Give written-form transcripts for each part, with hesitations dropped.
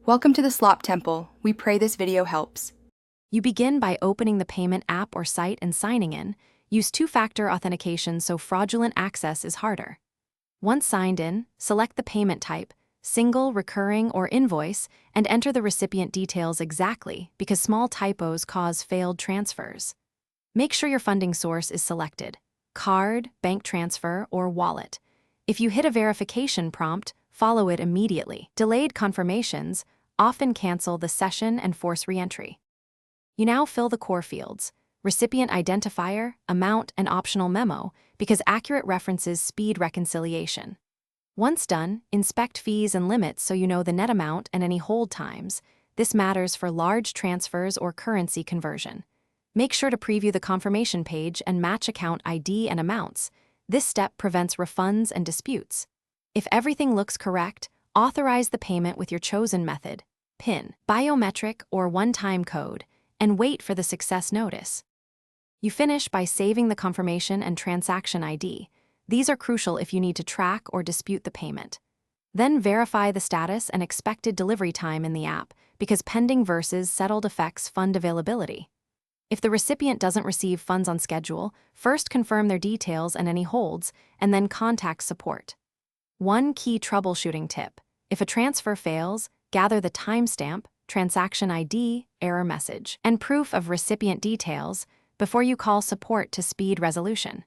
Welcome to the Slop Temple. We pray this video helps. You begin by opening the payment app or site and signing in. Use two-factor authentication so fraudulent access is harder. Once signed in, select the payment type, single, recurring, or invoice, and enter the recipient details exactly because small typos cause failed transfers. Make sure your funding source is selected: card, bank transfer, or wallet. If you hit a verification prompt, follow it immediately. Delayed confirmations often cancel the session and force re-entry. You now fill the core fields: recipient identifier, amount, and optional memo, because accurate references speed reconciliation. Once done, inspect fees and limits so you know the net amount and any hold times. This matters for large transfers or currency conversion. Make sure to preview the confirmation page and match account ID and amounts. This step prevents refunds and disputes. If everything looks correct, authorize the payment with your chosen method, PIN, biometric, or one-time code, and wait for the success notice. You finish by saving the confirmation and transaction ID. These are crucial if you need to track or dispute the payment. Then verify the status and expected delivery time in the app, because pending versus settled affects fund availability. If the recipient doesn't receive funds on schedule, first confirm their details and any holds, and then contact support. One key troubleshooting tip: if a transfer fails, gather the timestamp, transaction ID, error message, and proof of recipient details before you call support to speed resolution.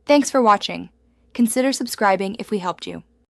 Thanks for watching. Consider subscribing if we helped you.